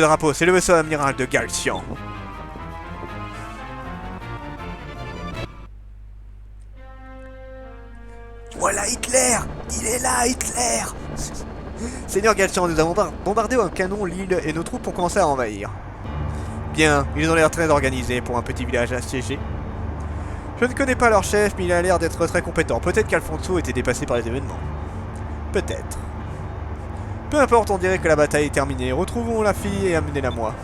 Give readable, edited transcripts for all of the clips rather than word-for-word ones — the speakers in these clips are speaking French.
drapeau, c'est le vaisseau amiral de Galcian. Voilà Hitler! Il est là, Hitler! Seigneur Galcian, nous avons bombardé un canon l'île et nos troupes ont commencé à envahir. Bien, ils ont l'air très organisés pour un petit village assiégé. Je ne connais pas leur chef, mais il a l'air d'être très compétent. Peut-être qu'Alfonso était dépassé par les événements. Peut-être. Peu importe, on dirait que la bataille est terminée. Retrouvons la fille et amenez-la moi.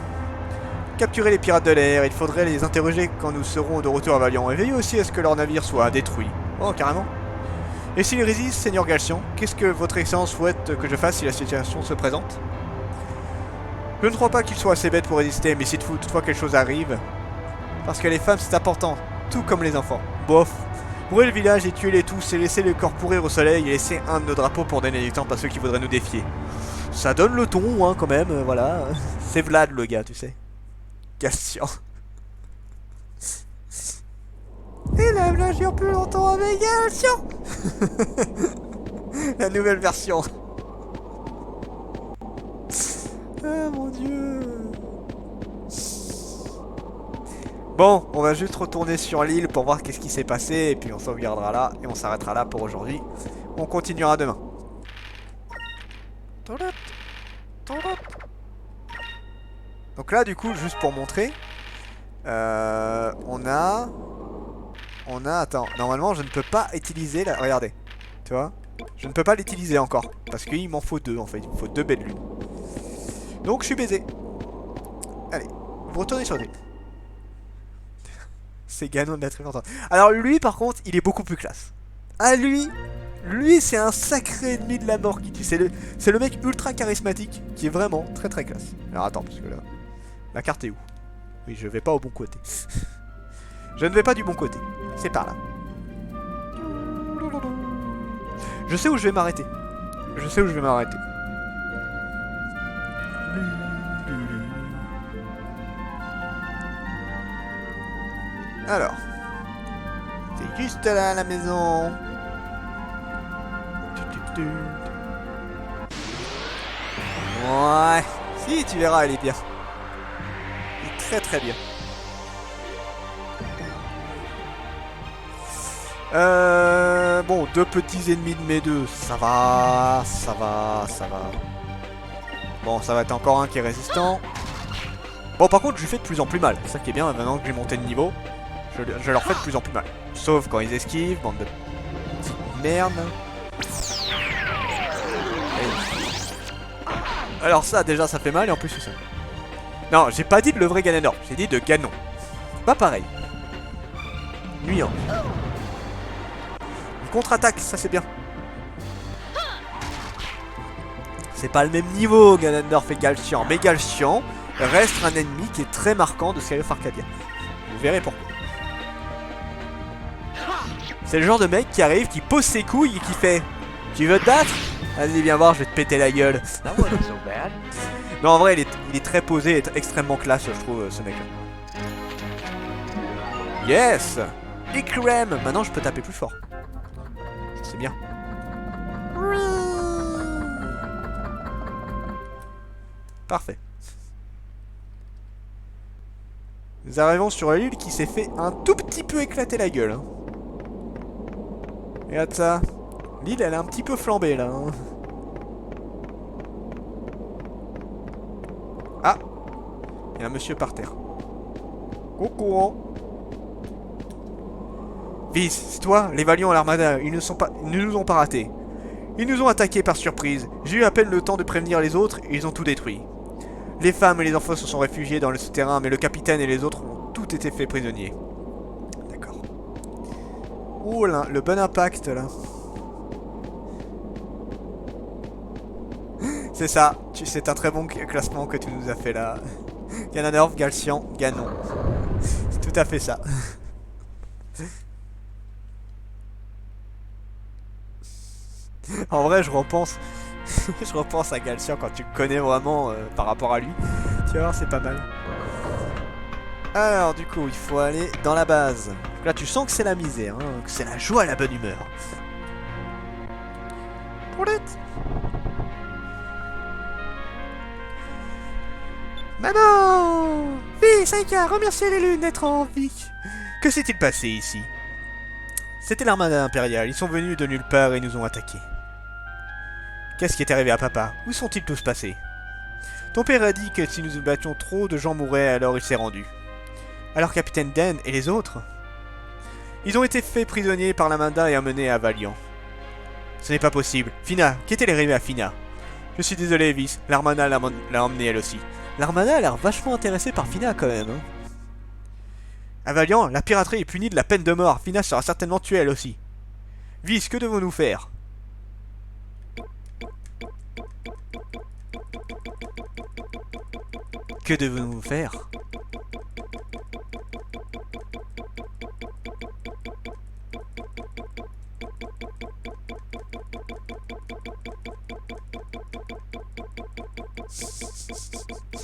Capturez les pirates de l'air, il faudrait les interroger quand nous serons de retour à Valiant. Et veillez aussi à ce que leur navire soit détruit. Oh, carrément. Et s'ils résistent, Seigneur Galcian, qu'est-ce que votre excellence souhaite que je fasse si la situation se présente? Je ne crois pas qu'ils soient assez bêtes pour résister, mais si toutefois quelque chose arrive... Parce que les femmes, c'est important, tout comme les enfants. Bof. Brûlez le village et tuez-les tous et laissez le corps pourrir au soleil et laissez un de nos drapeaux pour donner l'exemple à ceux qui voudraient nous défier. Ça donne le ton, hein, quand même, voilà. C'est Vlad, le gars, tu sais. Galcian. Il aime l'agir plus longtemps avec Galcian. La nouvelle version. Ah mon dieu. Bon, on va juste retourner sur l'île pour voir qu'est-ce qui s'est passé. Et puis on sauvegardera là et on s'arrêtera là pour aujourd'hui. On continuera demain. Donc là du coup, juste pour montrer, on a... Attends, normalement je ne peux pas utiliser la... Regardez, tu vois, je ne peux pas l'utiliser encore. Parce qu'il m'en faut deux en fait, il me faut deux belles lunes. Donc je suis baisé. Allez, vous retournez sur l'île. C'est Ganon de la très longtemps. Alors lui par contre, il est beaucoup plus classe. Ah lui c'est un sacré ennemi de la mort qui tue. C'est le mec ultra charismatique qui est vraiment très très classe. Alors attends, parce que là, la carte est où? Oui, je vais pas au bon côté. Je ne vais pas du bon côté. C'est par là. Je sais où je vais m'arrêter. Je sais où je vais m'arrêter. Alors. C'est juste là la maison. Ouais. Si, tu verras, elle est bien. Elle est très très bien. Bon, deux petits ennemis de mes deux, ça va. Bon, ça va être encore un qui est résistant. Bon, par contre, je lui fais de plus en plus mal. C'est ça qui est bien, maintenant que j'ai monté de niveau, je leur fais de plus en plus mal. Sauf quand ils esquivent, bande de petites merdes. Alors ça, déjà, ça fait mal, et en plus, c'est ça. Non, j'ai pas dit de le vrai Ganondorf, j'ai dit de Ganon. C'est pas pareil. Nuyant. Contre-attaque, ça c'est bien. C'est pas le même niveau, Ganondorf et Galcian. Mais Galcian reste un ennemi qui est très marquant de Skies of Arcadia. Vous verrez pourquoi. C'est le genre de mec qui arrive, qui pose ses couilles et qui fait: tu veux te battre? Vas-y, viens voir, je vais te péter la gueule. Non, en vrai, il est très posé et extrêmement classe, je trouve, ce mec-là. Yes! Ikrem! Maintenant, je peux taper plus fort. C'est bien. Parfait. Nous arrivons sur l'île qui s'est fait un tout petit peu éclater la gueule. Hein. Regarde ça. L'île, elle a un petit peu flambé là. Hein. Ah! Il y a un monsieur par terre. Coucou! Vice, c'est toi? Les Valiants à l'Armada, ils ne nous ont pas ratés. Ils nous ont attaqués par surprise. J'ai eu à peine le temps de prévenir les autres et ils ont tout détruit. Les femmes et les enfants se sont réfugiés dans le souterrain, mais le capitaine et les autres ont tout été faits prisonniers. D'accord. Oh là, le bon impact là. C'est ça, c'est un très bon classement que tu nous as fait là. Ganondorf, Galcian, Ganon. C'est tout à fait ça. En vrai, je repense à Galcian quand tu le connais vraiment par rapport à lui. Tu vas voir, c'est pas mal. Alors, du coup, il faut aller dans la base. Là, tu sens que c'est la misère, hein, que c'est la joie et la bonne humeur. Maman! Oui, Saika, remerciez les lunes d'être en vie. Que s'est-il passé ici? C'était l'armada impériale. Ils sont venus de nulle part et nous ont attaqués. Qu'est-ce qui est arrivé à papa? Où sont-ils tous passés? Ton père a dit que si nous battions trop, de gens mourraient, alors il s'est rendu. Alors capitaine Den et les autres? Ils ont été faits prisonniers par l'armada et emmenés à Valiant. Ce n'est pas possible. Fina, qu'est-il arrivé à Fina? Je suis désolé, Vis. L'armada l'a emmenée elle aussi. L'armada a l'air vachement intéressée par Fina quand même. Hein. À Valiant, la piraterie est punie de la peine de mort. Fina sera certainement tuée elle aussi. Vis, que devons-nous faire? Que devons-nous faire?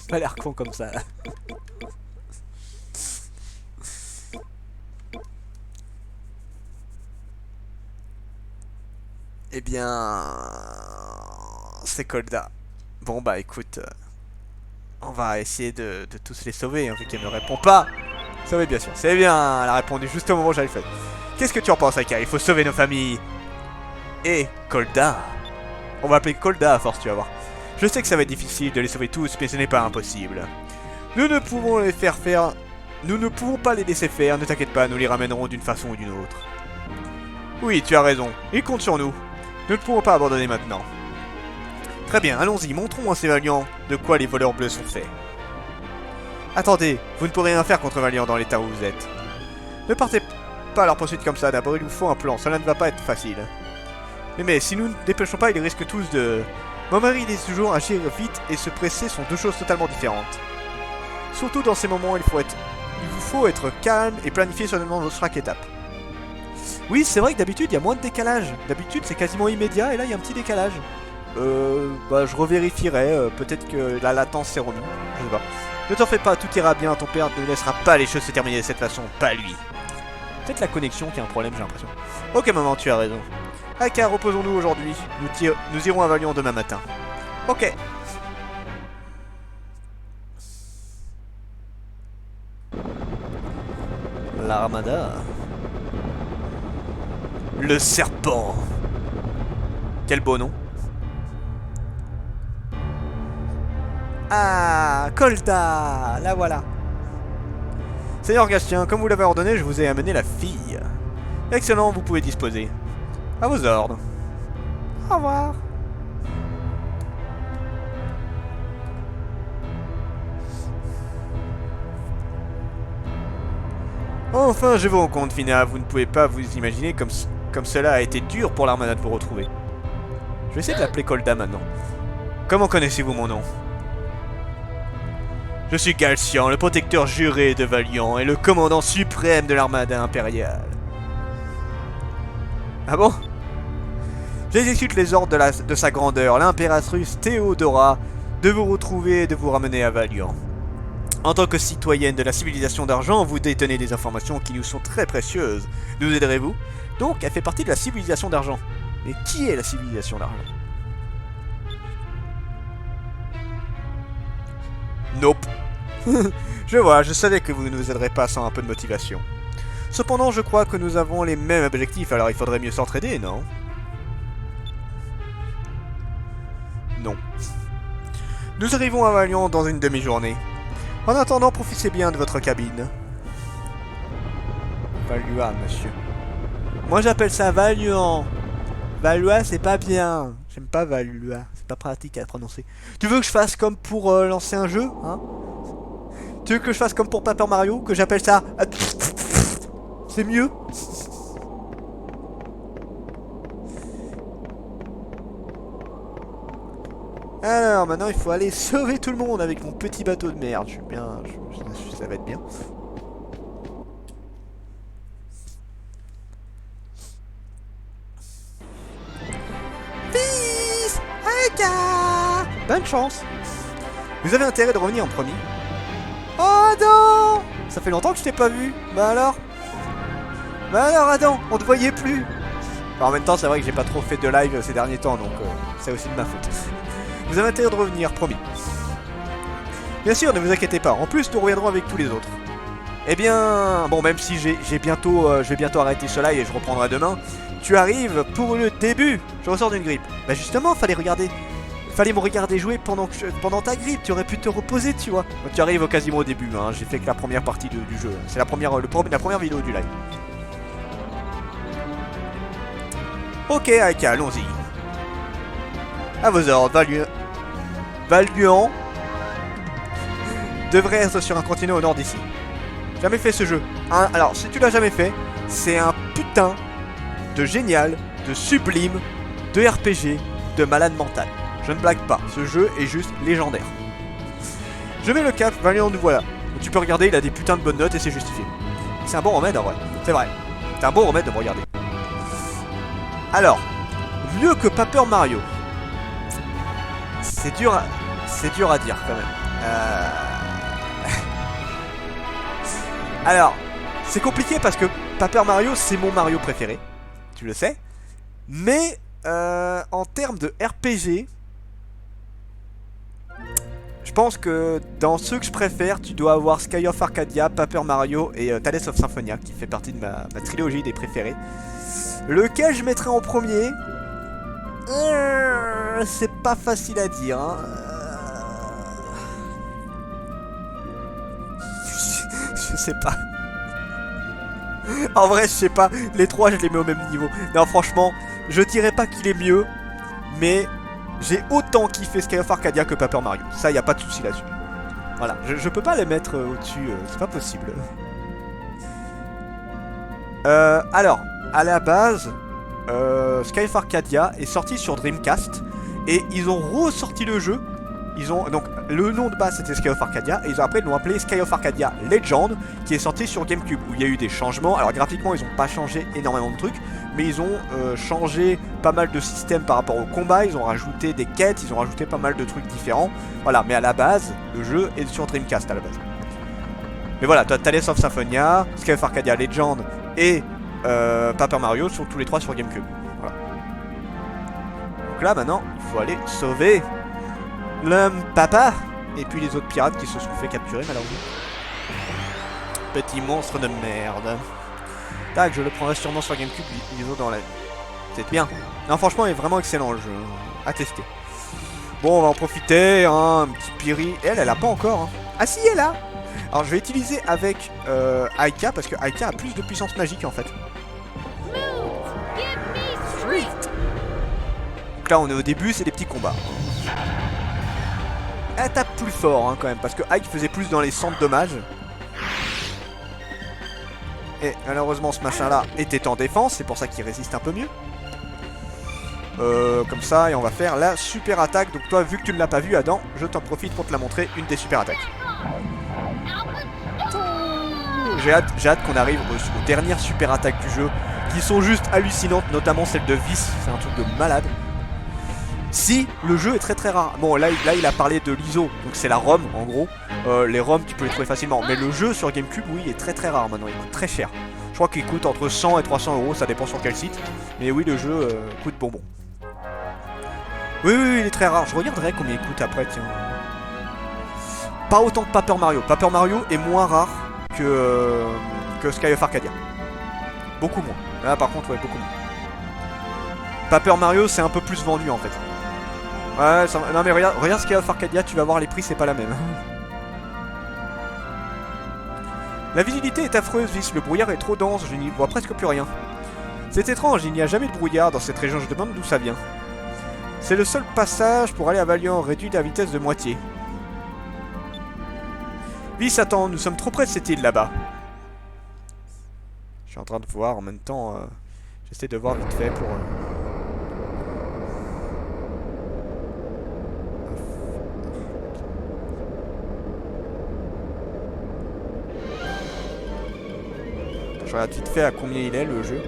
Pas l'air con comme ça. Eh bien... C'est Kolda. Bon bah écoute... on va essayer de tous les sauver, hein, vu qu'elle ne répond pas. Sauver bien sûr. C'est bien, elle a répondu juste au moment où j'avais fait. Qu'est-ce que tu en penses, Aika? Il faut sauver nos familles. Et Kolda. On va appeler Kolda à force, tu vas voir. Je sais que ça va être difficile de les sauver tous, mais ce n'est pas impossible. Nous ne pouvons les faire faire... Nous ne pouvons pas les laisser faire, ne t'inquiète pas, nous les ramènerons d'une façon ou d'une autre. Oui, tu as raison, ils comptent sur nous. Nous ne pouvons pas abandonner maintenant. Très bien, allons-y, montrons à ces Valiants de quoi les voleurs bleus sont faits. Attendez, vous ne pourrez rien faire contre Valiant dans l'état où vous êtes. Ne partez pas à leur poursuite comme ça, d'abord il vous faut un plan, cela ne va pas être facile. Mais si nous ne dépêchons pas, ils risquent tous de... Mon mari dit toujours agir vite et se presser sont deux choses totalement différentes. Surtout dans ces moments, il vous faut être calme et planifier seulement chaque étape. Oui, c'est vrai que d'habitude, il y a moins de décalage. D'habitude, c'est quasiment immédiat et là, il y a un petit décalage. Bah, je revérifierai. Peut-être que la latence s'est remise. Je sais pas. Ne t'en fais pas, tout ira bien. Ton père ne laissera pas les choses se terminer de cette façon. Pas lui. Peut-être la connexion qui a un problème, j'ai l'impression. Ok, maman, tu as raison. Aka, reposons-nous aujourd'hui. Nous irons à Valiant demain matin. Ok. L'armada. Le serpent. Quel beau nom. Ah, Kolda. La voilà. Seigneur Gastien, comme vous l'avez ordonné, je vous ai amené la fille. Excellent, vous pouvez disposer. À vos ordres. Au revoir. Enfin, je vous rends compte, Fina, vous ne pouvez pas vous imaginer comme cela a été dur pour l'armada de vous retrouver. Je vais essayer de l'appeler Kolda maintenant. Comment connaissez-vous mon nom? Je suis Galcian, le protecteur juré de Valiant et le commandant suprême de l'armada impériale. Ah bon? J'exécute les ordres de sa grandeur, l'impératrice Théodora, de vous retrouver et de vous ramener à Valiant. En tant que citoyenne de la civilisation d'argent, vous détenez des informations qui nous sont très précieuses. Nous aiderez-vous? Donc, elle fait partie de la civilisation d'argent. Mais qui est la civilisation d'argent? Nope. Je vois, je savais que vous ne nous aiderez pas sans un peu de motivation. Cependant, je crois que nous avons les mêmes objectifs, alors il faudrait mieux s'entraider, non? Non. Nous arrivons à Valiant dans une demi-journée. En attendant, profitez bien de votre cabine. Valua, monsieur. Moi j'appelle ça Valiant. Valua, c'est pas bien. J'aime pas Valua. C'est pas pratique à prononcer. Tu veux que je fasse comme pour lancer un jeu, hein? Tu veux que je fasse comme pour Paper Mario? Que j'appelle ça... C'est mieux? Alors, maintenant, il faut aller sauver tout le monde avec mon petit bateau de merde. Je suis bien... ça va être bien. Peace! Aka! Bonne chance! Vous avez intérêt de revenir en premier. Oh, Adam! Ça fait longtemps que je t'ai pas vu. Bah alors? Adam, on te voyait plus. Enfin, en même temps, c'est vrai que j'ai pas trop fait de live ces derniers temps, donc c'est aussi de ma faute. Vous avez intérêt de revenir, promis. Bien sûr, ne vous inquiétez pas. En plus, nous reviendrons avec tous les autres. Eh bien, bon, même si je vais bientôt arrêter ce live et je reprendrai demain, tu arrives pour le début. Je ressors d'une grippe. Bah justement, fallait me regarder jouer pendant ta grippe. Tu aurais pu te reposer, tu vois. Donc, tu arrives quasiment au début. Hein. J'ai fait que la première partie du jeu. C'est la première vidéo du live. Ok, Aika, allons-y. À vos ordres, Valguan devrait être sur un continent au nord d'ici. Jamais fait ce jeu. Hein, alors, si tu l'as jamais fait, c'est un putain de génial, de sublime, de RPG, de malade mental. Je ne blague pas, ce jeu est juste légendaire. Je mets le cap, Valiant, nous voilà. Tu peux regarder, il a des putains de bonnes notes et c'est justifié. C'est un bon remède en vrai, c'est vrai. C'est un bon remède de me regarder. Alors, mieux que Paper Mario. C'est dur à dire quand même. Alors, c'est compliqué parce que Paper Mario, c'est mon Mario préféré. Tu le sais. Mais, en termes de RPG, je pense que dans ceux que je préfère, tu dois avoir Sky of Arcadia, Paper Mario et Tales of Symphonia, qui fait partie de ma trilogie des préférés. Lequel je mettrais en premier? C'est pas facile à dire. Hein. Je sais pas. En vrai, je sais pas. Les trois, je les mets au même niveau. Non, franchement, je dirais pas qu'il est mieux, mais j'ai autant kiffé Sky of Arcadia que Paper Mario. Ça, y a pas de souci là-dessus. Voilà, je peux pas les mettre au-dessus. C'est pas possible. Alors, à la base, Sky of Arcadia est sorti sur Dreamcast et ils ont ressorti le jeu. Donc le nom de base c'était Sky of Arcadia et après ils l'ont appelé Sky of Arcadia Legend qui est sorti sur GameCube où il y a eu des changements. Alors graphiquement ils ont pas changé énormément de trucs, mais ils ont changé pas mal de systèmes par rapport au combat, ils ont rajouté des quêtes, ils ont rajouté pas mal de trucs différents. Voilà, mais à la base le jeu est sur Dreamcast à la base. Mais voilà, Tales of Symphonia, Sky of Arcadia Legend et Paper Mario sont tous les trois sur GameCube. Voilà. Donc là maintenant il faut aller sauver l'homme papa et puis les autres pirates qui se sont fait capturer malheureusement. Petit monstre de merde. Tac, je le prendrai sûrement sur GameCube ISO dans la vie. C'est bien. Non, franchement, il est vraiment excellent le jeu. À tester. Bon, on va en profiter. Hein, un petit Piri. Elle a pas encore. Hein. Ah si, elle a. Alors, je vais utiliser avec Aika parce que Aika a plus de puissance magique en fait. Donc là, on est au début, c'est des petits combats. Elle tape plus fort hein, quand même parce que Ike faisait plus dans les centres dommages. Et malheureusement ce machin là était en défense, c'est pour ça qu'il résiste un peu mieux. Comme ça et on va faire la super attaque. Donc toi vu que tu ne l'as pas vu Adam, je t'en profite pour te la montrer, une des super attaques. J'ai hâte qu'on arrive aux dernières super attaques du jeu qui sont juste hallucinantes, notamment celle de Vice, c'est un truc de malade. Si, le jeu est très très rare. Bon, là il a parlé de l'ISO, donc c'est la ROM en gros. Les ROM tu peux les trouver facilement. Mais le jeu sur GameCube, oui, il est très très rare maintenant, il coûte très cher. Je crois qu'il coûte entre 100 et 300 euros, ça dépend sur quel site. Mais oui, le jeu coûte bonbon. Oui, il est très rare. Je regarderai combien il coûte après, tiens. Pas autant que Paper Mario. Paper Mario est moins rare que Sky of Arcadia. Beaucoup moins. Là par contre, ouais, beaucoup moins. Paper Mario, c'est un peu plus vendu en fait. Ouais, ça... non mais regarde Sky of Arcadia, tu vas voir les prix, c'est pas la même. La visibilité est affreuse, Vice, le brouillard est trop dense, je n'y vois presque plus rien. C'est étrange, il n'y a jamais de brouillard dans cette région, je demande d'où ça vient. C'est le seul passage pour aller à Valiant, réduit la vitesse de moitié. Vice, attends, nous sommes trop près de cette île là-bas. Je suis en train de voir en même temps, j'essaie de voir vite fait pour... Je regarde vite fait à combien il est le jeu.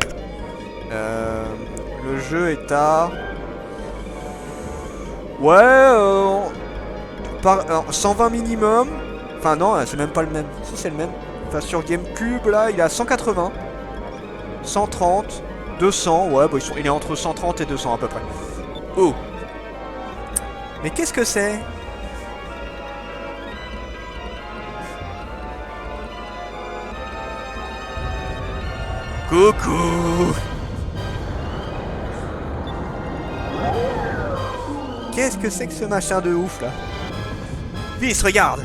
Le jeu est à... Ouais, 120 minimum. Enfin non, c'est même pas le même. Si c'est le même. Enfin sur GameCube là, il est à 180, 130, 200. Ouais, bah, il est entre 130 et 200 à peu près. Oh. Mais qu'est-ce que c'est? Coucou. Qu'est-ce que c'est que ce machin de ouf là? Vis, regarde.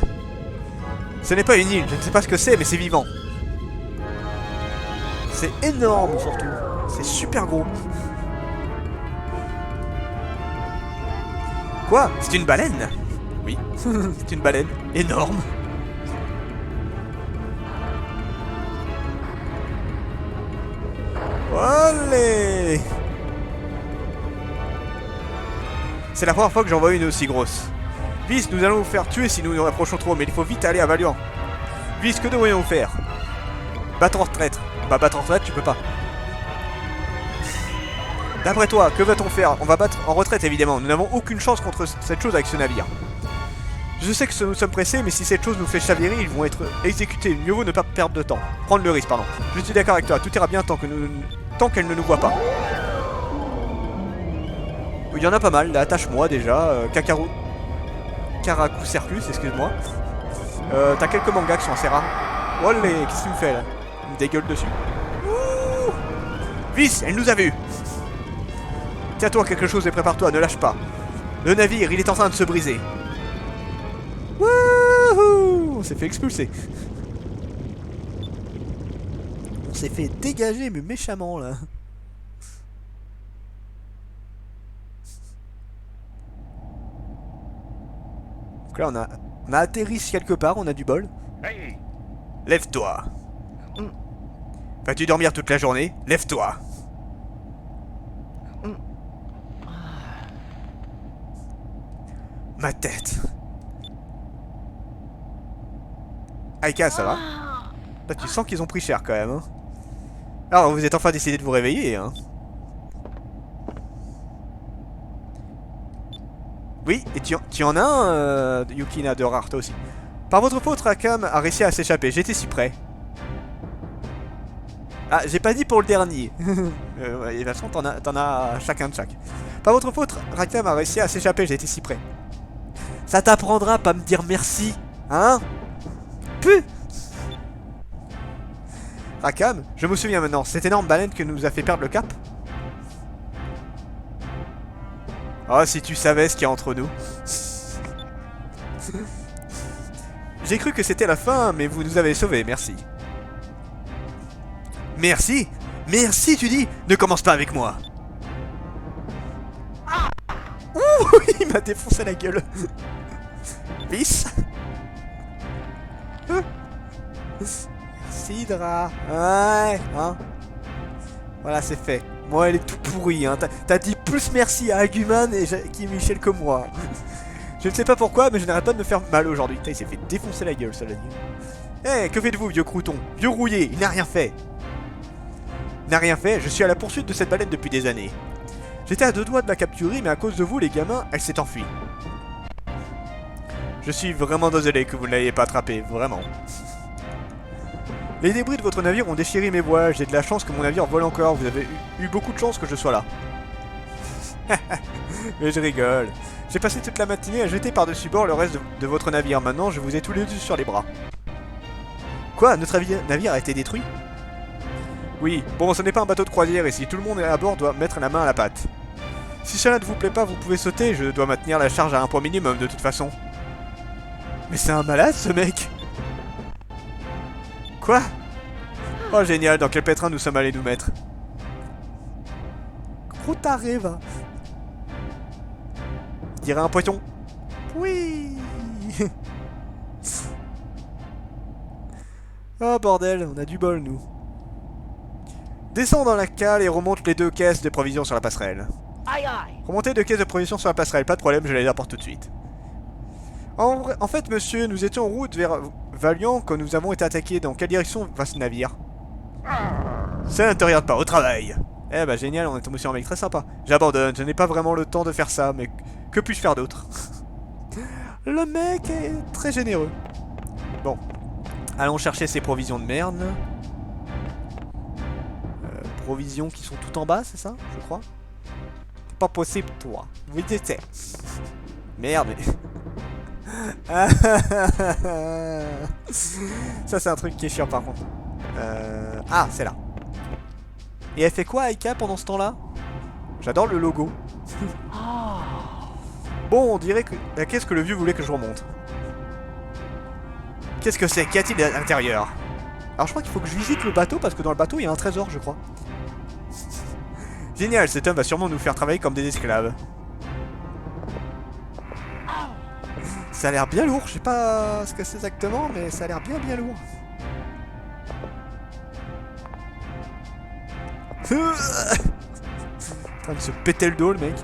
Ce n'est pas une île, je ne sais pas ce que c'est, mais c'est vivant. C'est énorme surtout. C'est super gros. Quoi? C'est une baleine? Oui, c'est une baleine énorme. Allez! C'est la première fois que j'en vois une aussi grosse. Vis, nous allons vous faire tuer si nous nous rapprochons trop, mais il faut vite aller à Valiant. Vis, que devrions-nous faire? Battre en retraite. Bah battre en retraite, tu peux pas. D'après toi, que va-t-on faire? On va battre en retraite évidemment. Nous n'avons aucune chance contre cette chose avec ce navire. Je sais que nous sommes pressés, mais si cette chose nous fait chavirer, ils vont être exécutés. Mieux vaut ne pas perdre de temps. Prendre le risque, pardon. Je suis d'accord avec toi, tout ira bien tant qu'elle ne nous voit pas. Il y en a pas mal, là, attache-moi déjà. Karaku Circus, excuse-moi. T'as quelques mangas qui sont assez rares. Olé, qu'est-ce qu'il me fait là? Il me dégueule dessus. Ouh. Vis, elle nous a vus. Tiens-toi quelque chose et prépare-toi, ne lâche pas. Le navire, il est en train de se briser. Wouhou! On s'est fait expulser. On s'est fait dégager, mais méchamment là. Donc là, on a atterri quelque part, on a du bol. Hey. Lève-toi. Vas-tu dormir toute la journée? Lève-toi. Ma tête. Aika, ça va? Là, tu sens qu'ils ont pris cher quand même. Hein. Alors, vous êtes enfin décidé de vous réveiller. Hein. Oui, et tu en as un, Yukina de rare, toi aussi. Par votre faute, Rakam a réussi à s'échapper. J'étais si près. Ah, j'ai pas dit pour le dernier. De toute façon, t'en as chacun de chaque. Par votre faute, Rakam a réussi à s'échapper. J'étais si près. Ça t'apprendra à pas me dire merci. Hein? Puh! Rakam, je me souviens maintenant. Cette énorme baleine que nous a fait perdre le cap. Oh, si tu savais ce qu'il y a entre nous. J'ai cru que c'était la fin, mais vous nous avez sauvés, merci. Merci? Merci, tu dis? Ne commence pas avec moi. Ouh, il m'a défoncé la gueule. Vis. Sidra. Ouais, hein. Voilà, c'est fait. Moi, elle est tout pourrie, hein. T'as dit plus merci à Aguman et qui Michel que moi. Je ne sais pas pourquoi, mais je n'arrête pas de me faire mal aujourd'hui. Il s'est fait défoncer la gueule, cela dit. Eh, que faites-vous, vieux crouton? Vieux rouillé, il n'a rien fait. Il n'a rien fait, je suis à la poursuite de cette baleine depuis des années. J'étais à 2 doigts de la capturer, mais à cause de vous, les gamins, elle s'est enfuie. Je suis vraiment désolé que vous ne l'ayez pas attrapée, vraiment. Les débris de votre navire ont déchiré mes voiles. J'ai de la chance que mon navire vole encore. Vous avez eu beaucoup de chance que je sois là. Mais je rigole. J'ai passé toute la matinée à jeter par-dessus bord le reste de votre navire. Maintenant, je vous ai tous les deux sur les bras. Quoi? Notre navire a été détruit? Oui. Bon, ce n'est pas un bateau de croisière ici. Tout le monde à bord doit mettre la main à la pâte. Si cela ne vous plaît pas, vous pouvez sauter. Je dois maintenir la charge à un point minimum de toute façon. Mais c'est un malade, ce mec. Quoi? Oh génial, dans quel pétrin nous sommes allés nous mettre? Gros taré, va. Dirait un poisson. Oui. Oh bordel, on a du bol nous. Descends dans la cale et remonte les 2 caisses de provisions sur la passerelle. Remontez 2 caisses de provisions sur la passerelle, pas de problème, je les apporte tout de suite. En fait, monsieur, nous étions en route vers Valiant quand nous avons été attaqués. Dans quelle direction va ce navire? Ça ne te regarde pas, au travail. Eh bah génial, on est tombé sur un mec très sympa. J'abandonne, je n'ai pas vraiment le temps de faire ça, mais que puis-je faire d'autre? Le mec est très généreux. Bon, allons chercher ces provisions de merde. Provisions qui sont tout en bas, c'est ça, je crois? C'est pas possible, toi. Oui, c'est... Merde, mais... Ça c'est un truc qui est chiant par contre. Ah, c'est là. Et elle fait quoi, Aika, pendant ce temps-là? J'adore le logo. Bon, on dirait que... Qu'est-ce que le vieux voulait que je remonte? Qu'est-ce que c'est? Qu'y a-t-il à l'intérieur? Alors je crois qu'il faut que je visite le bateau, parce que dans le bateau, il y a un trésor, je crois. Génial, cet homme va sûrement nous faire travailler comme des esclaves. Ça a l'air bien lourd, je sais pas ce que c'est exactement, mais ça a l'air bien lourd. En train de se péter le dos, le mec.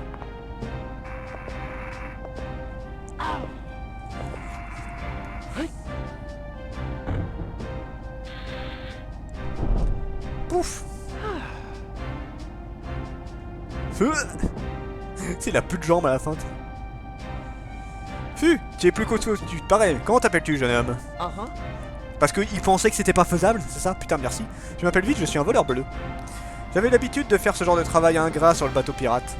Pouf. Il a plus de jambes à la fin. Tu es plus costaud, tu te parais. Comment t'appelles-tu, jeune homme? Parce qu'il pensait que c'était pas faisable, c'est ça? Putain, merci. Je m'appelle vite, je suis un voleur bleu. J'avais l'habitude de faire ce genre de travail ingrat sur le bateau pirate.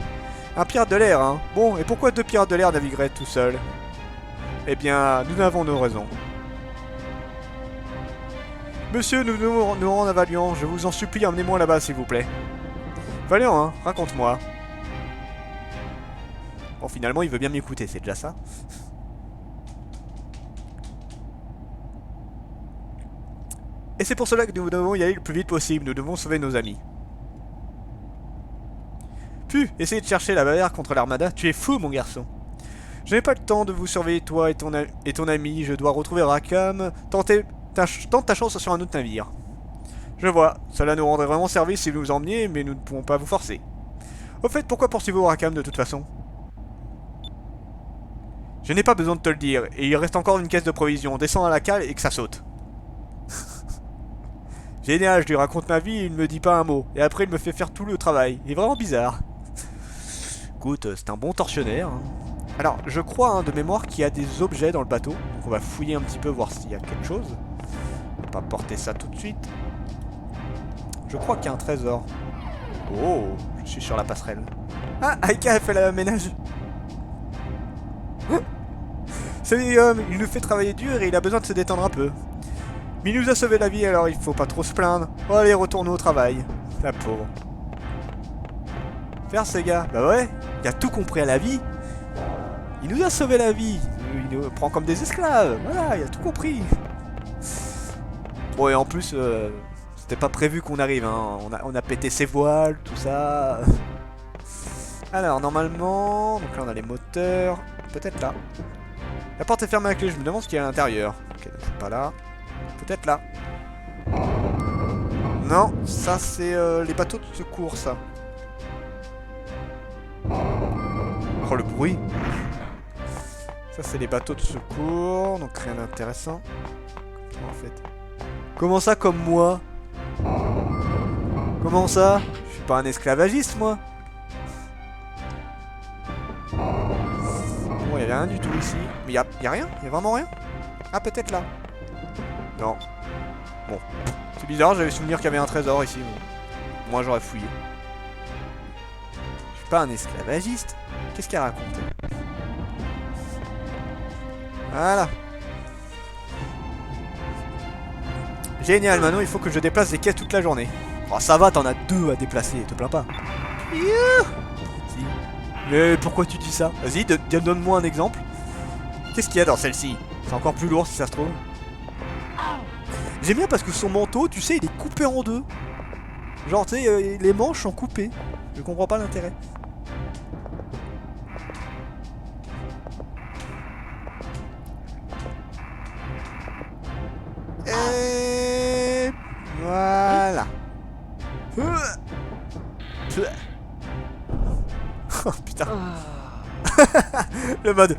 Un pirate de l'air, hein? Bon, et pourquoi 2 pirates de l'air navigueraient tout seuls? Eh bien, nous avons nos raisons. Monsieur, nous devons nous rendre à Valiant. Je vous en supplie, emmenez-moi là-bas, s'il vous plaît. Valiant, hein? Raconte-moi. Bon, finalement, il veut bien m'écouter, c'est déjà ça. Et c'est pour cela que nous devons y aller le plus vite possible. Nous devons sauver nos amis. Essayez de chercher la barrière contre l'armada. Tu es fou, mon garçon. Je n'ai pas le temps de vous surveiller, toi et ton ami. Je dois retrouver Rackham. Tente ta chance sur un autre navire. Je vois. Cela nous rendrait vraiment service si vous nous emmeniez, mais nous ne pouvons pas vous forcer. Au fait, pourquoi poursuivez-vous Rackham de toute façon? Je n'ai pas besoin de te le dire. Et il reste encore une caisse de provisions. Descends à la cale et que ça saute. Génial, je lui raconte ma vie et il ne me dit pas un mot. Et après, il me fait faire tout le travail. Il est vraiment bizarre. Écoute, c'est un bon tortionnaire. Hein. Alors, je crois, hein, de mémoire, qu'il y a des objets dans le bateau. Donc on va fouiller un petit peu, voir s'il y a quelque chose. On va pas porter ça tout de suite. Je crois qu'il y a un trésor. Oh, je suis sur la passerelle. Ah, Aika a fait le ménage. C'est lui, homme, il nous fait travailler dur et il a besoin de se détendre un peu. Mais il nous a sauvé la vie, alors il faut pas trop se plaindre. Oh, allez, retournons au travail. La pauvre. Faire ce gars. Bah ouais, il a tout compris à la vie. Il nous a sauvé la vie. Il nous prend comme des esclaves. Voilà, il a tout compris. Bon, et en plus, c'était pas prévu qu'on arrive. Hein. On a pété ses voiles, tout ça. Alors, normalement... Donc là, on a les moteurs. Peut-être là. La porte est fermée à la clé. Je me demande ce qu'il y a à l'intérieur. Ok, c'est pas là. Peut-être là. Non, ça, c'est les bateaux de secours, ça. Oh, le bruit. Ça, c'est les bateaux de secours, donc rien d'intéressant. En fait. Comment ça, comme moi? Comment ça? Je suis pas un esclavagiste, moi. Bon, il y a rien du tout ici. Mais y a rien? Y a vraiment rien? Ah, peut-être là. Non. Bon. C'est bizarre, j'avais souvenir qu'il y avait un trésor ici. Bon. Moi, j'aurais fouillé. Je suis pas un esclavagiste. Qu'est-ce qu'elle raconte? Voilà. Génial, maintenant il faut que je déplace des caisses toute la journée. Oh, ça va, t'en as 2 à déplacer, te plains pas. Si. Mais pourquoi tu dis ça? Vas-y, donne-moi un exemple. Qu'est-ce qu'il y a dans celle-ci? C'est encore plus lourd si ça se trouve. J'aime bien parce que son manteau, tu sais, il est coupé en 2. Genre, tu sais, les manches sont coupées. Je comprends pas l'intérêt. Et voilà. Oh putain. Le mode.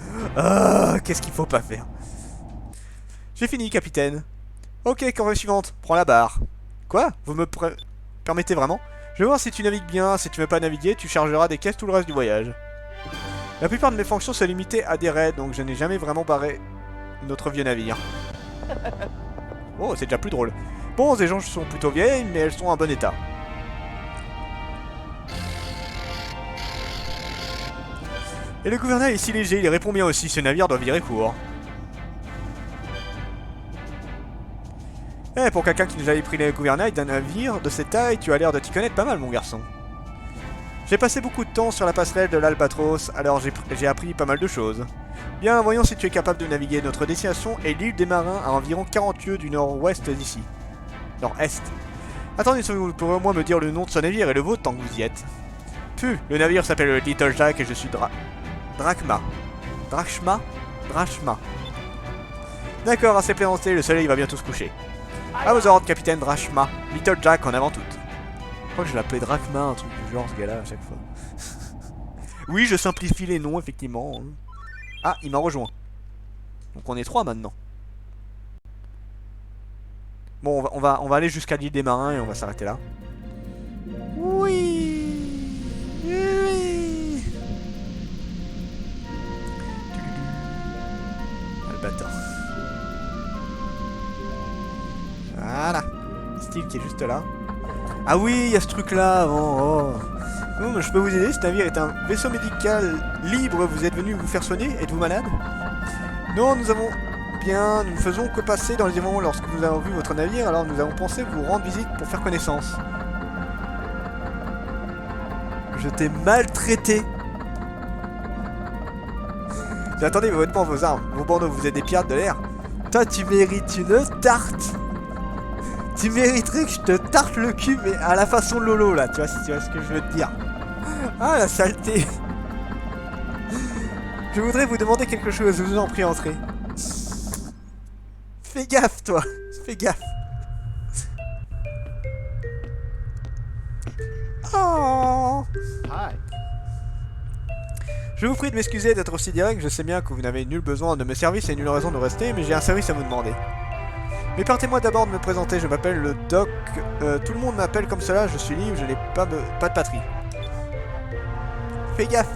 Qu'est-ce qu'il faut pas faire? J'ai fini, capitaine. Ok, corvée suivante. Prends la barre. Quoi? Vous me permettez vraiment? Je vais voir si tu navigues bien. Si tu veux pas naviguer, tu chargeras des caisses tout le reste du voyage. La plupart de mes fonctions se limitaient à des raids, donc je n'ai jamais vraiment barré notre vieux navire. Oh, c'est déjà plus drôle. Bon, ces gens sont plutôt vieilles, mais elles sont en bon état. Et le gouvernail est si léger, il répond bien aussi, ce navire doit virer court. Eh, pour quelqu'un qui nous avait pris les gouvernails d'un navire de cette taille, tu as l'air de t'y connaître pas mal, mon garçon. J'ai passé beaucoup de temps sur la passerelle de l'Albatros, alors j'ai appris pas mal de choses. Bien, voyons si tu es capable de naviguer. Notre destination est l'île des Marins, à environ 40 lieues du nord-ouest d'ici. Nord-est. Attendez, vous pourrez au moins me dire le nom de ce navire et le vôtre tant que vous y êtes. Le navire s'appelle le Little Jack et je suis Drachma. Drachma. D'accord, assez plaisanté, le soleil va bientôt se coucher. À vos ordres, capitaine Drachma. Little Jack en avant toute. Je crois que je l'appelais Drachma, un truc du genre, ce gars-là, à chaque fois. Oui, je simplifie les noms, effectivement. Ah, il m'a rejoint. Donc on est 3 maintenant. Bon, on va aller jusqu'à l'île des Marins et on va s'arrêter là. Oui. Ah, le bâtard. Voilà. Steve qui est juste là. Ah oui, il y a ce truc là avant. Oh. Non, mais je peux vous aider, ce navire est un vaisseau médical libre, vous êtes venu vous faire soigner, êtes-vous malade? Non, nous avons bien, nous ne faisons que passer dans les moments lorsque nous avons vu votre navire, alors nous avons pensé vous rendre visite pour faire connaissance. Je t'ai maltraité. Attendez vos vêtements, vos armes, vos bandeaux, vous êtes des pirates de l'air. Toi tu mérites une tarte. Tu mériterais que je te tarte le cul, mais à la façon Lolo, là, tu vois ce que je veux te dire. Ah, la saleté. Je voudrais vous demander quelque chose, je vous en prie, entrez. Fais gaffe, toi. Fais gaffe. Oh. Hi. Je vous prie de m'excuser d'être aussi direct, je sais bien que vous n'avez nul besoin de mes services et nulle raison de rester, mais j'ai un service à vous demander. Mais partez-moi d'abord de me présenter, je m'appelle le Doc, tout le monde m'appelle comme cela, je suis libre, je n'ai pas de patrie. Fais gaffe.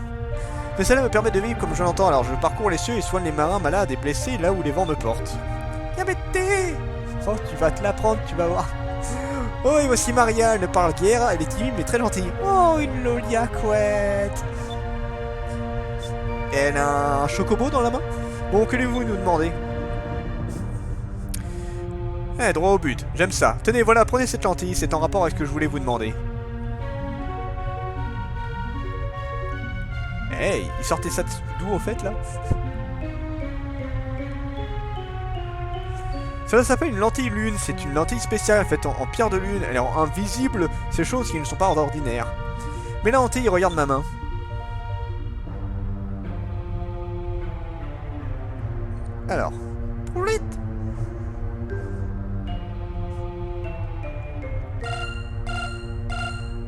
Mais cela me permet de vivre comme je l'entends, alors je parcours les cieux et soigne les marins malades et blessés là où les vents me portent. Yabete. Oh, tu vas te la prendre, tu vas voir. Oh, et voici Maria, elle ne parle guère, elle est timide mais très gentille. Oh, une lolia couette. Elle a un chocobo dans la main. Bon, que voulez-vous nous demander? Eh, droit au but, j'aime ça. Tenez, voilà, prenez cette lentille, c'est en rapport avec ce que je voulais vous demander. Hey, il sortait ça d'où au fait là? Cela s'appelle une lentille lune, c'est une lentille spéciale faite en pierre de lune, elle est invisible, ces choses qui ne sont pas ordinaires. Mais la lentille, regarde ma main. Alors, poulit.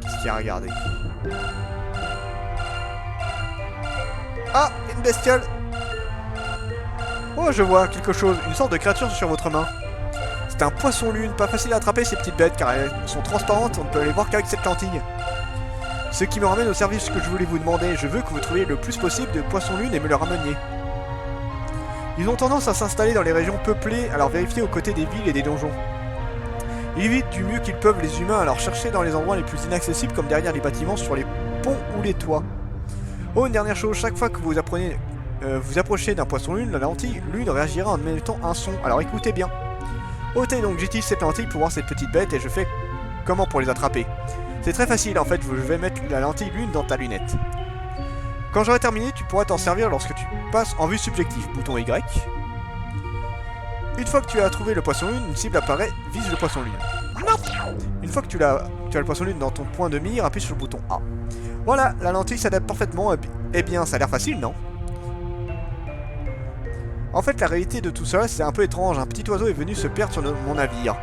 Qu'est-ce qu'il y a à regarder? Ah, une bestiole. Oh, je vois quelque chose, une sorte de créature sur votre main. C'est un poisson lune, pas facile à attraper ces petites bêtes car elles sont transparentes, on ne peut les voir qu'avec cette lentille. Ce qui me ramène au service que je voulais vous demander, je veux que vous trouviez le plus possible de poissons lunes et me le rameniez. Ils ont tendance à s'installer dans les régions peuplées, alors vérifiez aux côtés des villes et des donjons. Ils évitent du mieux qu'ils peuvent les humains, alors cherchez dans les endroits les plus inaccessibles comme derrière les bâtiments, sur les ponts ou les toits. Oh, une dernière chose, chaque fois que vous approchez d'un poisson lune, la lentille lune réagira en émettant un son, alors écoutez bien. Ok, donc j'utilise cette lentille pour voir cette petite bête et je fais comment pour les attraper. C'est très facile en fait, je vais mettre la lentille lune dans ta lunette. Quand j'aurai terminé, tu pourras t'en servir lorsque tu passes en vue subjective, bouton Y. Une fois que tu as trouvé le poisson lune, une cible apparaît, vise le poisson lune. Une fois que tu as le poisson lune dans ton point de mire, appuie sur le bouton A. Voilà, la lentille s'adapte parfaitement, eh bien ça a l'air facile, non? En fait, la réalité de tout cela, c'est un peu étrange, un petit oiseau est venu se perdre sur mon navire.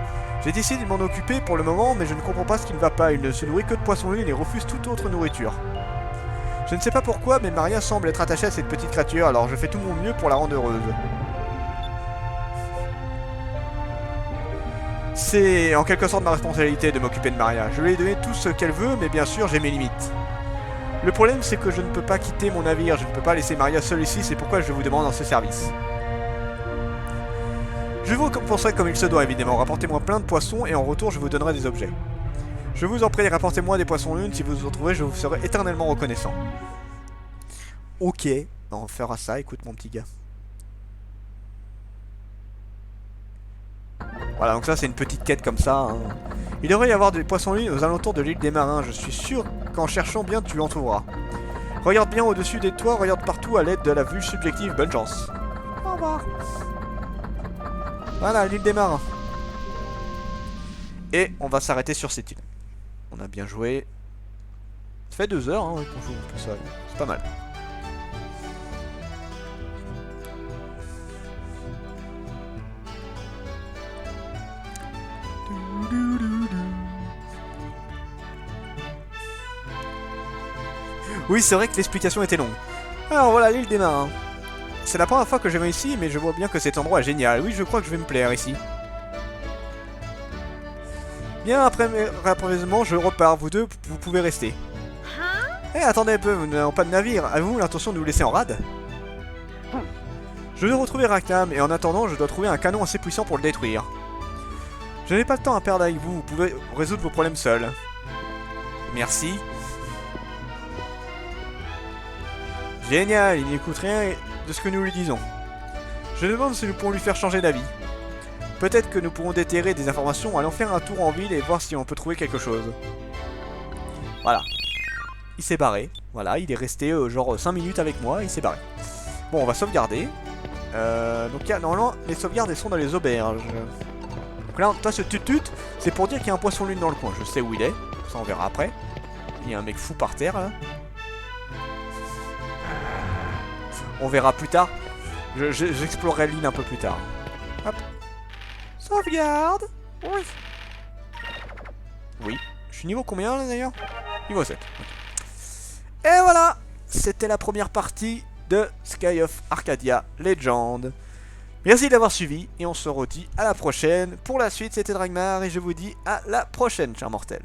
J'ai décidé de m'en occuper pour le moment, mais je ne comprends pas ce qui ne va pas, il ne se nourrit que de poissons lune et refuse toute autre nourriture. Je ne sais pas pourquoi, mais Maria semble être attachée à cette petite créature, alors je fais tout mon mieux pour la rendre heureuse. C'est en quelque sorte ma responsabilité de m'occuper de Maria. Je lui ai donné tout ce qu'elle veut, mais bien sûr, j'ai mes limites. Le problème, c'est que je ne peux pas quitter mon navire, je ne peux pas laisser Maria seule ici, c'est pourquoi je vous demande dans ce service. Je vous récompenserai comme il se doit, évidemment. Rapportez-moi plein de poissons et en retour, je vous donnerai des objets. Je vous en prie, rapportez-moi des poissons lunes. Si vous en trouvez, je vous serai éternellement reconnaissant. Ok, on fera ça. Écoute, mon petit gars. Voilà, donc ça c'est une petite quête comme ça. Hein. Il devrait y avoir des poissons-lune aux alentours de l'île des marins. Je suis sûr qu'en cherchant bien, tu en trouveras. Regarde bien au-dessus des toits, regarde partout à l'aide de la vue subjective. Bonne chance. Au revoir. Voilà, l'île des marins. Et on va s'arrêter sur cette île. On a bien joué. Ça fait 2 heures hein, qu'on joue un peu ça. C'est pas mal. Oui, c'est vrai que l'explication était longue. Alors voilà, l'île des marins. C'est la première fois que je viens ici, mais je vois bien que cet endroit est génial. Oui, je crois que je vais me plaire ici. Bien, après mes rapprovisionnements, je repars. Vous deux, vous pouvez rester. Eh, attendez un peu, nous n'avons pas de navire. Avez-vous l'intention de nous laisser en rade? Je vais retrouver Raknam, et en attendant, je dois trouver un canon assez puissant pour le détruire. Je n'ai pas le temps à perdre avec vous, vous pouvez résoudre vos problèmes seuls. Merci. Génial, il n'écoute rien de ce que nous lui disons. Je demande si nous pourrons lui faire changer d'avis. Peut-être que nous pourrons déterrer des informations, allons faire un tour en ville et voir si on peut trouver quelque chose. Voilà. Il s'est barré. Voilà, il est resté genre 5 minutes avec moi, il s'est barré. Bon, on va sauvegarder. Donc normalement, les sauvegardes elles sont dans les auberges. Donc là, toi ce tutut, c'est pour dire qu'il y a un poisson lune dans le coin. Je sais où il est, ça on verra après. Il y a un mec fou par terre là. On verra plus tard. J'explorerai l'île un peu plus tard. Hop. Sauvegarde. Oui. Oui. Je suis niveau combien là d'ailleurs? Niveau 7. Et voilà. C'était la première partie de Sky of Arcadia Legend. Merci d'avoir suivi et on se redit à la prochaine. Pour la suite, c'était Dragmar et je vous dis à la prochaine, chers mortels.